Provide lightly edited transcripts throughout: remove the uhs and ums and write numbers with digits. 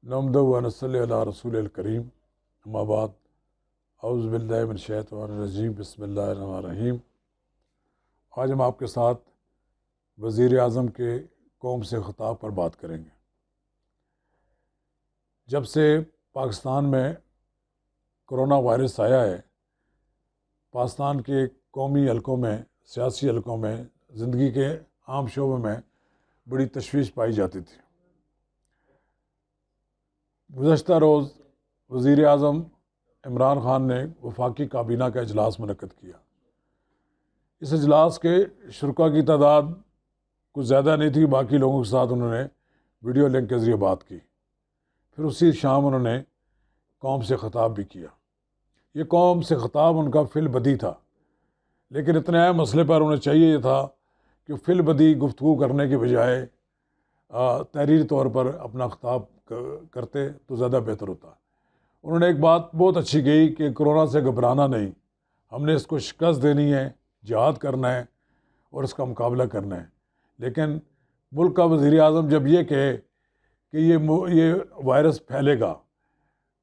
نحمدہ و نصلی علی رسول الکریم اما بعد اعوذ باللہ من الشیطان الرجیم بسم اللہ الرحمن الرحیم۔ آج ہم آپ کے ساتھ وزیر اعظم کے قوم سے خطاب پر بات کریں گے۔ جب سے پاکستان میں کرونا وائرس آیا ہے، پاکستان کے قومی حلقوں میں، سیاسی حلقوں میں، زندگی کے عام شعبوں میں بڑی تشویش پائی جاتی تھی۔ گزشتہ روز وزیر اعظم عمران خان نے وفاقی کابینہ کا اجلاس منعقد کیا۔ اس اجلاس کے شرکاء کی تعداد کچھ زیادہ نہیں تھی، باقی لوگوں کے ساتھ انہوں نے ویڈیو لنک کے ذریعے بات کی۔ پھر اسی شام انہوں نے قوم سے خطاب بھی کیا۔ یہ قوم سے خطاب ان کا فی البدیہہ تھا، لیکن اتنے اہم مسئلے پر انہیں چاہیے یہ تھا کہ فی البدیہہ گفتگو کرنے کے بجائے تحریری طور پر اپنا خطاب کرتے تو زیادہ بہتر ہوتا۔ انہوں نے ایک بات بہت اچھی کہی کہ کرونا سے گھبرانا نہیں، ہم نے اس کو شکست دینی ہے، جہاد کرنا ہے اور اس کا مقابلہ کرنا ہے۔ لیکن ملک کا وزیر اعظم جب یہ کہے کہ یہ وائرس پھیلے گا،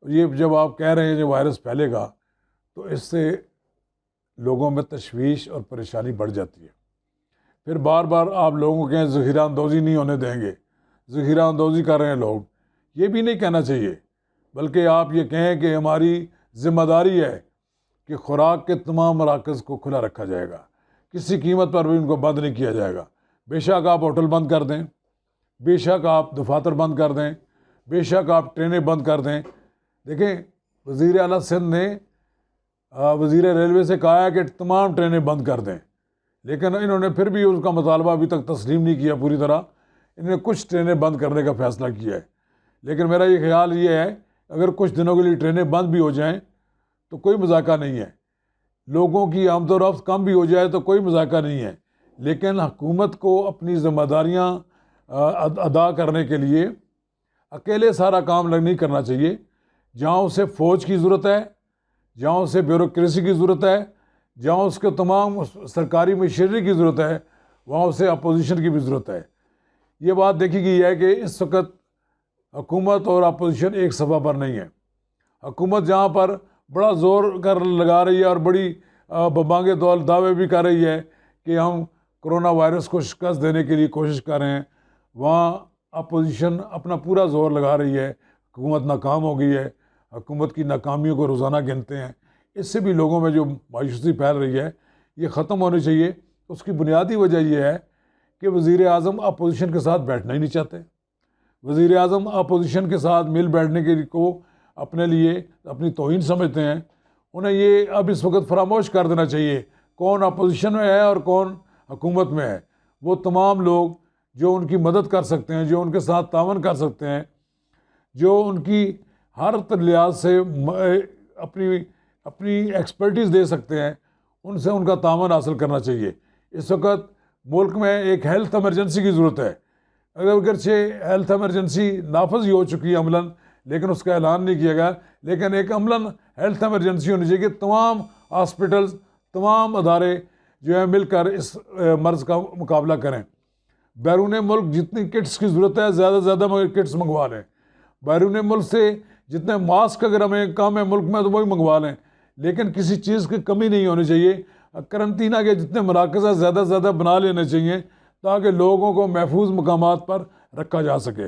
یہ جب آپ کہہ رہے ہیں کہ وائرس پھیلے گا، تو اس سے لوگوں میں تشویش اور پریشانی بڑھ جاتی ہے۔ پھر بار بار آپ لوگوں کے ذخیرہ اندوزی نہیں ہونے دیں گے، ذخیرہ اندوزی کر رہے ہیں لوگ، یہ بھی نہیں کہنا چاہیے، بلکہ آپ یہ کہیں کہ ہماری ذمہ داری ہے کہ خوراک کے تمام مراکز کو کھلا رکھا جائے گا، کسی قیمت پر بھی ان کو بند نہیں کیا جائے گا۔ بے شک آپ ہوٹل بند کر دیں، بے شک آپ دفاتر بند کر دیں، بے شک آپ ٹرینیں بند کر دیں۔ دیکھیں، وزیر اعلیٰ سندھ نے وزیر ریلوے سے کہا ہے کہ تمام ٹرینیں بند کر دیں، لیکن انہوں نے پھر بھی اس کا مطالبہ ابھی تک تسلیم نہیں کیا پوری طرح۔ انہوں نے کچھ ٹرینیں بند کرنے کا فیصلہ کیا ہے، لیکن میرا یہ خیال یہ ہے اگر کچھ دنوں کے لیے ٹرینیں بند بھی ہو جائیں تو کوئی مذاکرہ نہیں ہے، لوگوں کی آمد و رفت کم بھی ہو جائے تو کوئی مذاکرہ نہیں ہے، لیکن حکومت کو اپنی ذمہ داریاں ادا کرنے کے لیے اکیلے سارا کام نہیں کرنا چاہیے۔ جہاں اسے فوج کی ضرورت ہے، جہاں اسے بیوروکریسی کی ضرورت ہے، جہاں اس کے تمام سرکاری مشینری کی ضرورت ہے، وہاں اسے اپوزیشن کی بھی ضرورت ہے۔ یہ بات دیکھی گئی ہے کہ اس وقت حکومت اور اپوزیشن ایک صفحہ پر نہیں ہے۔ حکومت جہاں پر بڑا زور لگا رہی ہے اور بڑی ببانگے دعوے بھی کر رہی ہے کہ ہم کرونا وائرس کو شکست دینے کے لیے کوشش کر رہے ہیں، وہاں اپوزیشن اپنا پورا زور لگا رہی ہے، حکومت ناکام ہو گئی ہے، حکومت کی ناکامیوں کو روزانہ گنتے ہیں۔ اس سے بھی لوگوں میں جو مایوسی پھیل رہی ہے یہ ختم ہونی چاہیے۔ اس کی بنیادی وجہ یہ ہے کہ وزیر اعظم اپوزیشن کے ساتھ بیٹھنا ہی نہیں چاہتے۔ وزیر اعظم اپوزیشن کے ساتھ مل بیٹھنے کے کو اپنے لیے اپنی توہین سمجھتے ہیں۔ انہیں یہ اب اس وقت فراموش کر دینا چاہیے کون اپوزیشن میں ہے اور کون حکومت میں ہے۔ وہ تمام لوگ جو ان کی مدد کر سکتے ہیں، جو ان کے ساتھ تعاون کر سکتے ہیں، جو ان کی ہر لحاظ سے اپنی ایکسپرٹیز دے سکتے ہیں، ان سے ان کا تعاون حاصل کرنا چاہیے۔ اس وقت ملک میں ایک ہیلتھ ایمرجنسی کی ضرورت ہے۔ اگرچہ ہیلتھ ایمرجنسی نافذ ہی ہو چکی ہے عملاً، لیکن اس کا اعلان نہیں کیا گیا، لیکن ایک عملاً ہیلتھ ایمرجنسی ہونی چاہیے کہ تمام ہاسپٹلز، تمام ادارے جو ہیں مل کر اس مرض کا مقابلہ کریں۔ بیرون ملک جتنی کٹس کی ضرورت ہے زیادہ سے زیادہ کٹس منگوا لیں۔ بیرون ملک سے جتنے ماسک اگر ہمیں کم ہے ملک میں تو وہی منگوا لیں، لیکن کسی چیز کی کمی نہیں ہونی چاہیے۔ قرنطینہ کے جتنے مراکز ہیں زیادہ سے زیادہ بنا لینے چاہیے تاکہ لوگوں کو محفوظ مقامات پر رکھا جا سکے۔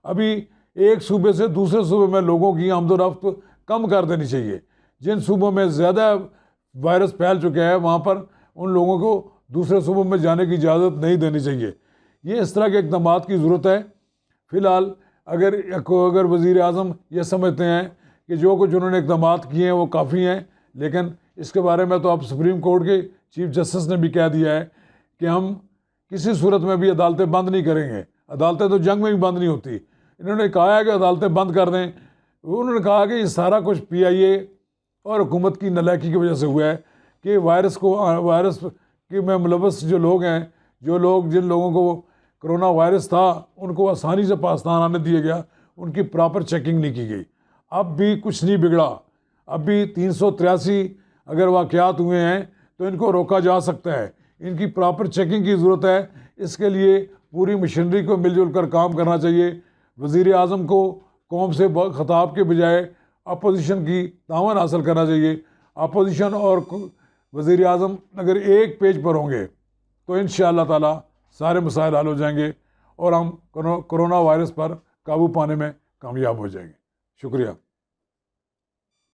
ابھی ایک صوبے سے دوسرے صوبے میں لوگوں کی آمد و رفت کم کر دینی چاہیے۔ جن صوبوں میں زیادہ وائرس پھیل چکا ہے وہاں پر ان لوگوں کو دوسرے صوبوں میں جانے کی اجازت نہیں دینی چاہیے۔ یہ اس طرح کے اقدامات کی ضرورت ہے۔ فی الحال اگر وزیر اعظم یہ سمجھتے ہیں کہ جو کچھ انہوں نے اقدامات کیے ہیں وہ کافی ہیں، لیکن اس کے بارے میں تو اب سپریم کورٹ کے چیف جسٹس نے بھی کہہ دیا ہے کہ ہم کسی صورت میں بھی عدالتیں بند نہیں کریں گے۔ عدالتیں تو جنگ میں بھی بند نہیں ہوتی۔ انہوں نے کہا ہے کہ عدالتیں بند کر دیں۔ انہوں نے کہا کہ یہ سارا کچھ پی آئی اے اور حکومت کی نالائکی کی وجہ سے ہوا ہے کہ وائرس کے میں ملوث جو لوگ ہیں، جن لوگوں کو کرونا وائرس تھا ان کو آسانی سے پاکستان آنے دیا گیا، ان کی پراپر چیکنگ نہیں کی گئی۔ اب بھی کچھ نہیں بگڑا، اب بھی 383 اگر واقعات ہوئے ہیں تو ان کو روکا جا سکتا ہے۔ ان کی پراپر چیکنگ کی ضرورت ہے۔ اس کے لیے پوری مشینری کو مل جل کر کام کرنا چاہیے۔ وزیر اعظم کو قوم سے خطاب کے بجائے اپوزیشن کی تعاون حاصل کرنا چاہیے. اپوزیشن اور وزیر اعظم اگر ایک پیج پر ہوں گے تو انشاءاللہ تعالی سارے مسائل حل ہو جائیں گے اور ہم کرونا وائرس پر قابو پانے میں کامیاب ہو جائیں گے. شکریہ.